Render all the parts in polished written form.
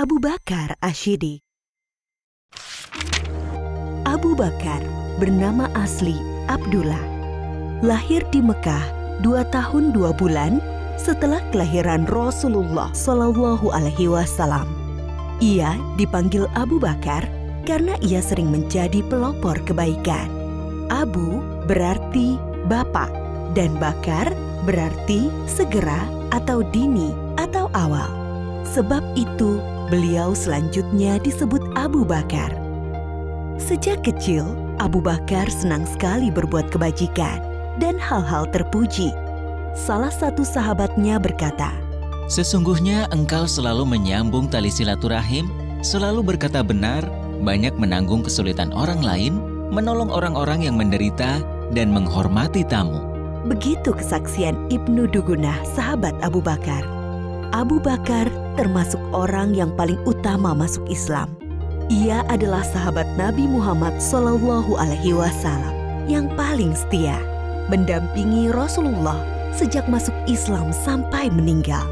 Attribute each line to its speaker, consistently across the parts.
Speaker 1: Abu Bakar Ash-Shiddiq. Abu Bakar bernama asli Abdullah. Lahir di Mekah 2 tahun 2 bulan setelah kelahiran Rasulullah Shallallahu Alaihi Wasallam. Ia dipanggil Abu Bakar karena ia sering menjadi pelopor kebaikan. Abu berarti bapak dan Bakar berarti segera atau dini atau awal. Sebab itu beliau selanjutnya disebut Abu Bakar. Sejak kecil, Abu Bakar senang sekali berbuat kebajikan dan hal-hal terpuji. Salah satu sahabatnya berkata,
Speaker 2: "Sesungguhnya engkau selalu menyambung tali silaturahim, selalu berkata benar, banyak menanggung kesulitan orang lain, menolong orang-orang yang menderita, dan menghormati tamu."
Speaker 1: Begitu kesaksian Ibnu Dugunah, sahabat Abu Bakar. Abu Bakar termasuk orang yang paling utama masuk Islam. Ia adalah sahabat Nabi Muhammad Shallallahu Alaihi Wasallam yang paling setia, mendampingi Rasulullah sejak masuk Islam sampai meninggal.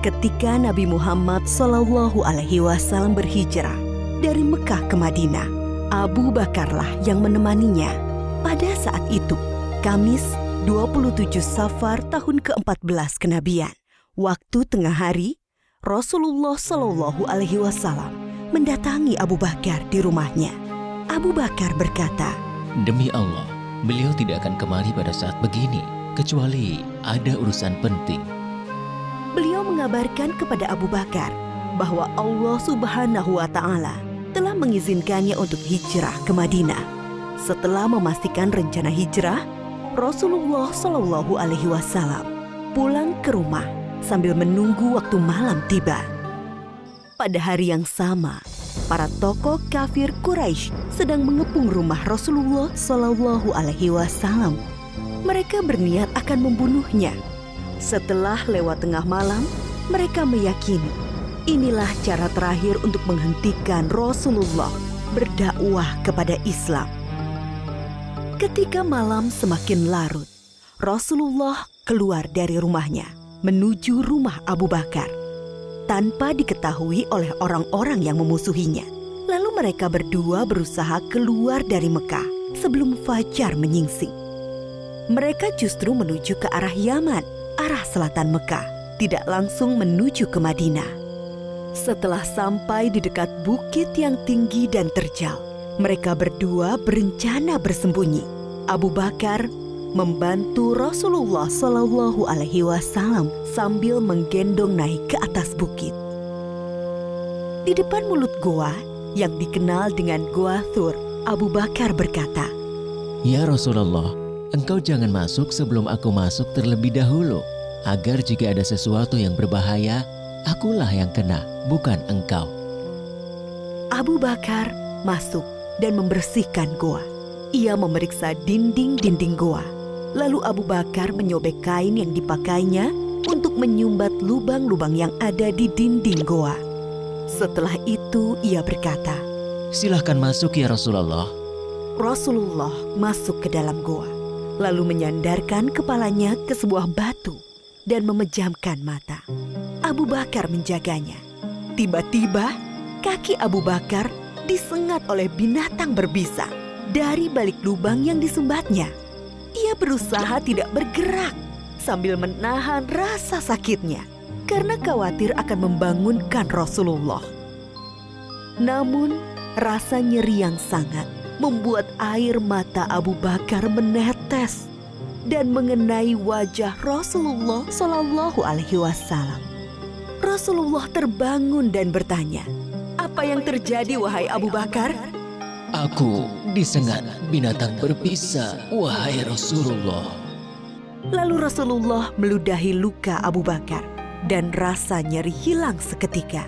Speaker 1: Ketika Nabi Muhammad Shallallahu Alaihi Wasallam berhijrah dari Mekah ke Madinah, Abu Bakarlah yang menemaninya. Pada saat itu, Kamis 27 Safar tahun ke-14 kenabian, waktu tengah hari, Rasulullah Shallallahu Alaihi Wasallam mendatangi Abu Bakar di rumahnya. Abu Bakar berkata,
Speaker 2: "Demi Allah, beliau tidak akan kemari pada saat begini, kecuali ada urusan penting."
Speaker 1: Beliau mengabarkan kepada Abu Bakar bahwa Allah Subhanahu wa Ta'ala telah mengizinkannya untuk hijrah ke Madinah. Setelah memastikan rencana hijrah, Rasulullah Shallallahu Alaihi Wasallam pulang ke rumah sambil menunggu waktu malam tiba. Pada hari yang sama, para tokoh kafir Quraisy sedang mengepung rumah Rasulullah Shallallahu Alaihi Wasallam. Mereka berniat akan membunuhnya. Setelah lewat tengah malam, mereka meyakini inilah cara terakhir untuk menghentikan Rasulullah berdakwah kepada Islam. Ketika malam semakin larut, Rasulullah keluar dari rumahnya menuju rumah Abu Bakar tanpa diketahui oleh orang-orang yang memusuhinya. Lalu mereka berdua berusaha keluar dari Mekah sebelum fajar menyingsing. Mereka justru menuju ke arah Yaman, arah selatan Mekah, tidak langsung menuju ke Madinah. Setelah sampai di dekat bukit yang tinggi dan terjal, mereka berdua berencana bersembunyi. Abu Bakar membantu Rasulullah Shallallahu Alaihi Wasallam sambil menggendong naik ke atas bukit. Di depan mulut goa yang dikenal dengan Goa Thur, Abu Bakar berkata,
Speaker 2: "Ya Rasulullah, engkau jangan masuk sebelum aku masuk terlebih dahulu, agar jika ada sesuatu yang berbahaya, akulah yang kena, bukan engkau."
Speaker 1: Abu Bakar masuk dan membersihkan goa. Ia memeriksa dinding-dinding goa. Lalu Abu Bakar menyobek kain yang dipakainya untuk menyumbat lubang-lubang yang ada di dinding goa. Setelah itu ia berkata,
Speaker 2: "Silahkan masuk ya Rasulullah."
Speaker 1: Rasulullah masuk ke dalam goa, lalu menyandarkan kepalanya ke sebuah batu dan memejamkan mata. Abu Bakar menjaganya. Tiba-tiba kaki Abu Bakar disengat oleh binatang berbisa dari balik lubang yang disumbatnya. Ia berusaha tidak bergerak sambil menahan rasa sakitnya karena khawatir akan membangunkan Rasulullah. Namun rasa nyeri yang sangat membuat air mata Abu Bakar menetes dan mengenai wajah Rasulullah Shallallahu Alaihi Wasallam. Rasulullah terbangun dan bertanya, "Apa yang terjadi, wahai Abu Bakar?"
Speaker 2: "Aku disengat binatang berbisa, wahai Rasulullah."
Speaker 1: Lalu Rasulullah meludahi luka Abu Bakar dan rasa nyeri hilang seketika.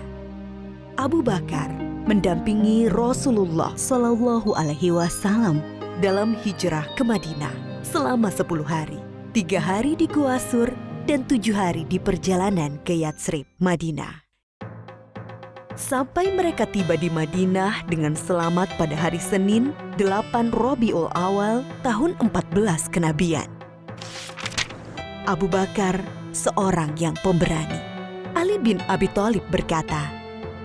Speaker 1: Abu Bakar mendampingi Rasulullah Shallallahu Alaihi Wasallam dalam hijrah ke Madinah selama 10 hari, 3 hari di Gua Sur dan 7 hari di perjalanan ke Yatsrib, Madinah. Sampai mereka tiba di Madinah dengan selamat pada hari Senin 8 Rabiul Awal tahun 14 kenabian. Abu Bakar seorang yang pemberani. Ali bin Abi Thalib berkata,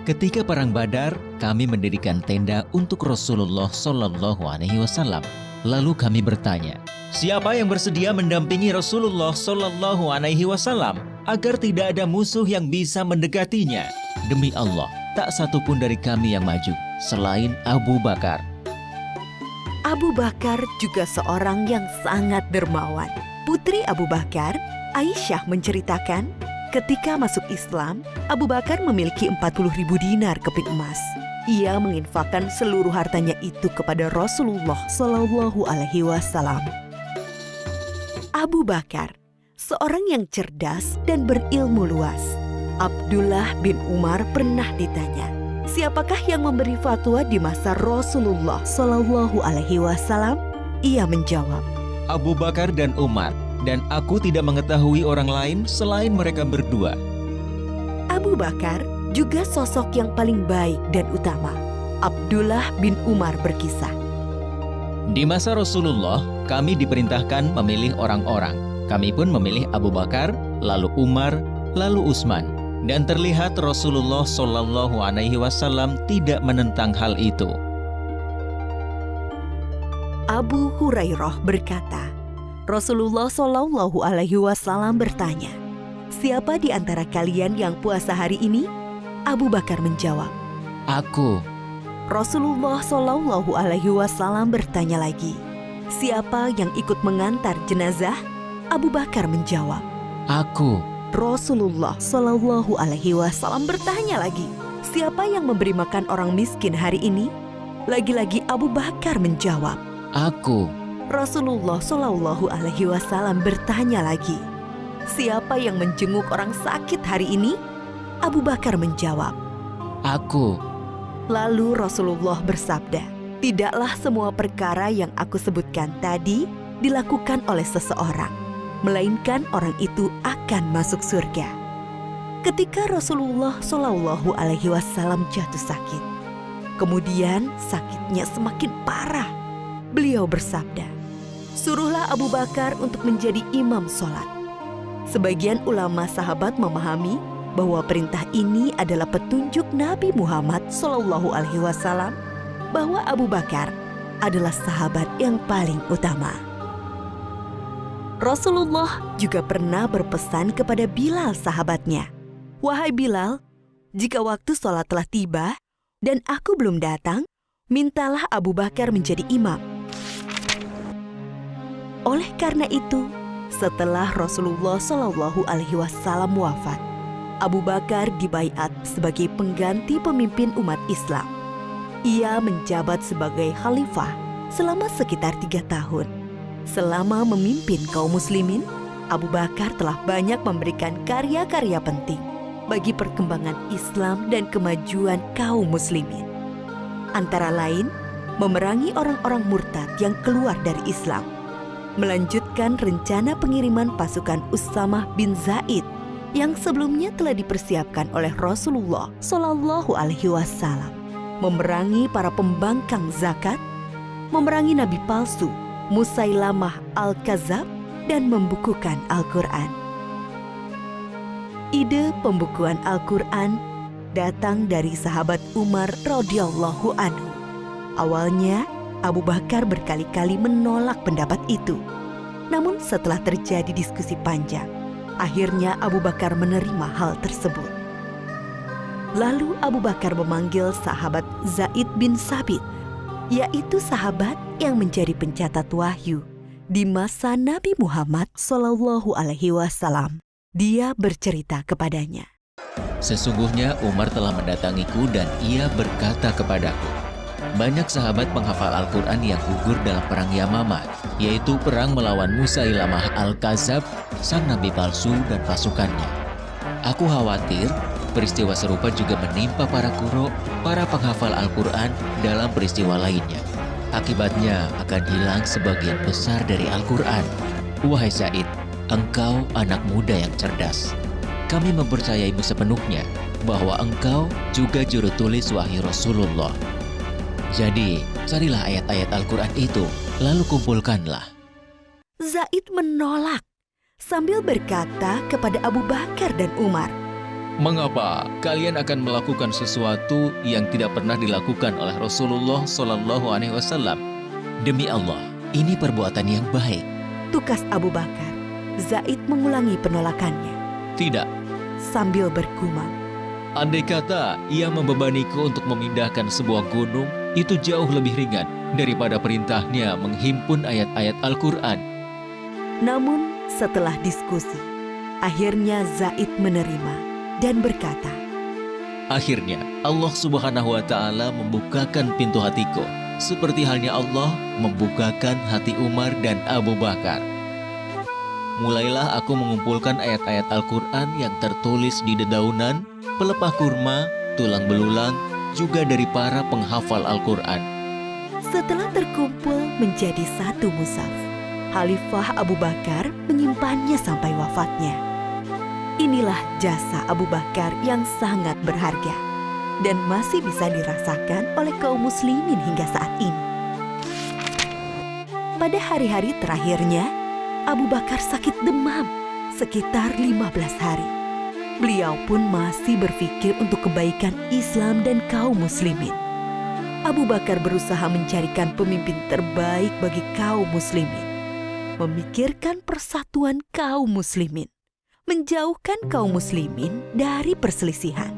Speaker 2: Ketika perang Badar, kami mendirikan tenda untuk Rasulullah Shallallahu Alaihi Wasallam. Lalu kami bertanya, siapa yang bersedia mendampingi Rasulullah Shallallahu Alaihi Wasallam agar tidak ada musuh yang bisa mendekatinya? Demi Allah, tak satu pun dari kami yang maju selain Abu Bakar.
Speaker 1: Abu Bakar juga seorang yang sangat dermawan. Putri Abu Bakar, Aisyah menceritakan, ketika masuk Islam, Abu Bakar memiliki 40.000 dinar keping emas. Ia menginfakkan seluruh hartanya itu kepada Rasulullah Shallallahu Alaihi Wasallam. Abu Bakar, seorang yang cerdas dan berilmu luas. Abdullah bin Umar pernah ditanya, siapakah yang memberi fatwa di masa Rasulullah Shallallahu Alaihi Wasallam? Ia menjawab,
Speaker 2: Abu Bakar dan Umar, dan aku tidak mengetahui orang lain selain mereka berdua.
Speaker 1: Abu Bakar juga sosok yang paling baik dan utama. Abdullah bin Umar berkisah,
Speaker 2: Di masa Rasulullah, kami diperintahkan memilih orang-orang. Kami pun memilih Abu Bakar, lalu Umar, lalu Utsman. Dan terlihat Rasulullah Shallallahu Alaihi Wasallam tidak menentang hal itu.
Speaker 1: Abu Hurairah berkata, Rasulullah Shallallahu Alaihi Wasallam bertanya, siapa di antara kalian yang puasa hari ini? Abu Bakar menjawab,
Speaker 2: Aku.
Speaker 1: Rasulullah Shallallahu Alaihi Wasallam bertanya lagi, siapa yang ikut mengantar jenazah? Abu Bakar menjawab,
Speaker 2: Aku.
Speaker 1: Rasulullah Shallallahu Alaihi Wasallam bertanya lagi, siapa yang memberi makan orang miskin hari ini? Lagi-lagi Abu Bakar menjawab,
Speaker 2: Aku.
Speaker 1: Rasulullah Shallallahu Alaihi Wasallam bertanya lagi, siapa yang menjenguk orang sakit hari ini? Abu Bakar menjawab,
Speaker 2: Aku.
Speaker 1: Lalu Rasulullah bersabda, tidaklah semua perkara yang aku sebutkan tadi dilakukan oleh seseorang, melainkan orang itu akan masuk surga. Ketika Rasulullah Shallallahu Alaihi Wasallam jatuh sakit, kemudian sakitnya semakin parah, beliau bersabda, suruhlah Abu Bakar untuk menjadi imam sholat. Sebagian ulama sahabat memahami bahwa perintah ini adalah petunjuk Nabi Muhammad Shallallahu Alaihi Wasallam bahwa Abu Bakar adalah sahabat yang paling utama. Rasulullah juga pernah berpesan kepada Bilal sahabatnya, wahai Bilal, jika waktu sholat telah tiba dan aku belum datang, mintalah Abu Bakar menjadi imam. Oleh karena itu, setelah Rasulullah Shallallahu Alaihi Wasallam wafat, Abu Bakar dibaiat sebagai pengganti pemimpin umat Islam. Ia menjabat sebagai khalifah selama sekitar 3 tahun. Selama memimpin kaum muslimin, Abu Bakar telah banyak memberikan karya-karya penting bagi perkembangan Islam dan kemajuan kaum muslimin. Antara lain, memerangi orang-orang murtad yang keluar dari Islam, melanjutkan rencana pengiriman pasukan Usamah bin Zaid yang sebelumnya telah dipersiapkan oleh Rasulullah Shallallahu Alaihi Wasallam, memerangi para pembangkang zakat, memerangi nabi palsu Musailamah al-Kadzab, dan membukukan Al-Quran. Ide pembukuan Al-Quran datang dari sahabat Umar radhiyallahu anhu. Awalnya, Abu Bakar berkali-kali menolak pendapat itu. Namun setelah terjadi diskusi panjang, akhirnya Abu Bakar menerima hal tersebut. Lalu Abu Bakar memanggil sahabat Zaid bin Sabit, yaitu sahabat yang menjadi pencatat wahyu di masa Nabi Muhammad Shallallahu Alaihi Wasallam. Dia bercerita kepadanya,
Speaker 2: Sesungguhnya Umar telah mendatangiku dan ia berkata kepadaku, banyak sahabat penghafal Al-Quran yang gugur dalam perang Yamamah, yaitu perang melawan Musailamah al-Kadzab, sang nabi palsu dan pasukannya. Aku khawatir peristiwa serupa juga menimpa para qurra, para penghafal Al-Quran dalam peristiwa lainnya. Akibatnya akan hilang sebagian besar dari Al-Quran. Wahai Zaid, engkau anak muda yang cerdas. Kami mempercayaimu sepenuhnya bahwa engkau juga juru tulis wahyu Rasulullah. Jadi, carilah ayat-ayat Al-Quran itu, lalu kumpulkanlah.
Speaker 1: Zaid menolak sambil berkata kepada Abu Bakar dan Umar,
Speaker 2: Mengapa kalian akan melakukan sesuatu yang tidak pernah dilakukan oleh Rasulullah Shallallahu Alaihi Wasallam? Demi Allah, ini perbuatan yang baik.
Speaker 1: Tukas Abu Bakar. Zaid mengulangi penolakannya
Speaker 2: Tidak,
Speaker 1: sambil bergumam.
Speaker 2: andai kata ia membebaniku untuk memindahkan sebuah gunung, itu jauh lebih ringan daripada perintahnya menghimpun ayat-ayat Al-Quran.
Speaker 1: Namun setelah diskusi, akhirnya Zaid menerima dan berkata,
Speaker 2: Akhirnya Allah Subhanahu wa Ta'ala membukakan pintu hatiku, seperti halnya Allah membukakan hati Umar dan Abu Bakar. Mulailah aku mengumpulkan ayat-ayat Al-Quran yang tertulis di dedaunan, pelepah kurma, tulang belulang, juga dari para penghafal Al-Quran.
Speaker 1: Setelah terkumpul menjadi satu mushaf, Khalifah Abu Bakar menyimpannya sampai wafatnya. Inilah jasa Abu Bakar yang sangat berharga dan masih bisa dirasakan oleh kaum muslimin hingga saat ini. Pada hari-hari terakhirnya, Abu Bakar sakit demam sekitar 15 hari. Beliau pun masih berpikir untuk kebaikan Islam dan kaum muslimin. Abu Bakar berusaha mencarikan pemimpin terbaik bagi kaum muslimin, memikirkan persatuan kaum muslimin, menjauhkan kaum muslimin dari perselisihan.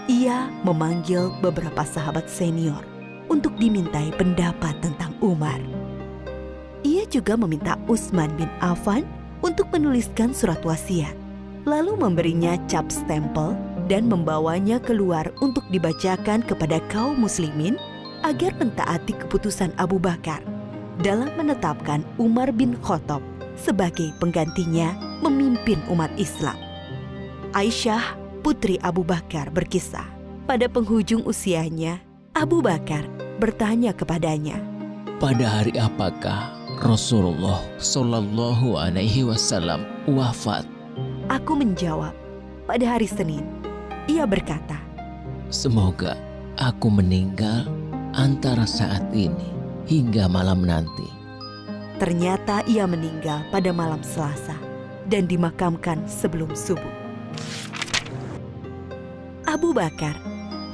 Speaker 1: Ia memanggil beberapa sahabat senior untuk dimintai pendapat tentang Umar. Ia juga meminta Utsman bin Affan untuk menuliskan surat wasiat, lalu memberinya cap stempel dan membawanya keluar untuk dibacakan kepada kaum muslimin agar mentaati keputusan Abu Bakar dalam menetapkan Umar bin Khattab sebagai penggantinya memimpin umat Islam. Aisyah, putri Abu Bakar, berkisah, pada penghujung usianya, Abu Bakar bertanya kepadanya,
Speaker 2: Pada hari apakah Rasulullah Shallallahu Alaihi Wasallam wafat?
Speaker 1: Aku menjawab, pada hari Senin. Ia berkata,
Speaker 2: Semoga aku meninggal antara saat ini hingga malam nanti.
Speaker 1: ternyata ia meninggal pada malam Selasa dan dimakamkan sebelum subuh. Abu Bakar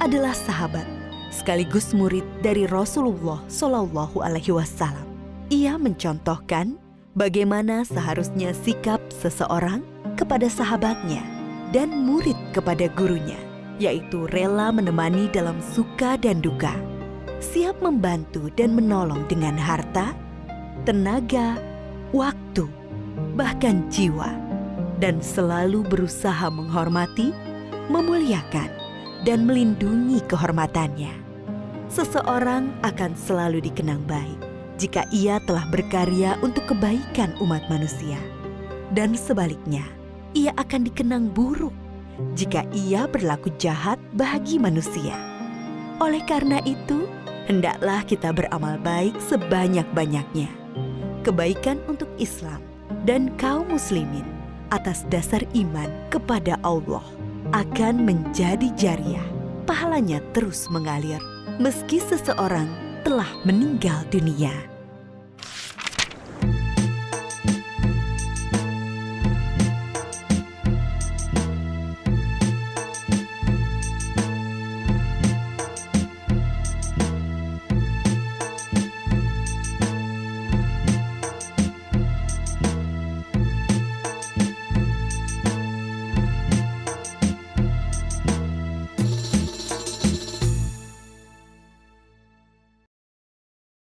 Speaker 1: adalah sahabat sekaligus murid dari Rasulullah Shallallahu Alaihi Wasallam. Ia mencontohkan bagaimana seharusnya sikap seseorang kepada sahabatnya dan murid kepada gurunya, yaitu rela menemani dalam suka dan duka, siap membantu dan menolong dengan harta, tenaga, waktu, bahkan jiwa, dan selalu berusaha menghormati, memuliakan, dan melindungi kehormatannya. Seseorang akan selalu dikenang baik jika ia telah berkarya untuk kebaikan umat manusia. Dan sebaliknya, ia akan dikenang buruk jika ia berlaku jahat bagi manusia. Oleh karena itu, hendaklah kita beramal baik sebanyak-banyaknya. Kebaikan untuk Islam dan kaum muslimin atas dasar iman kepada Allah akan menjadi jariah. Pahalanya terus mengalir meski seseorang telah meninggal dunia.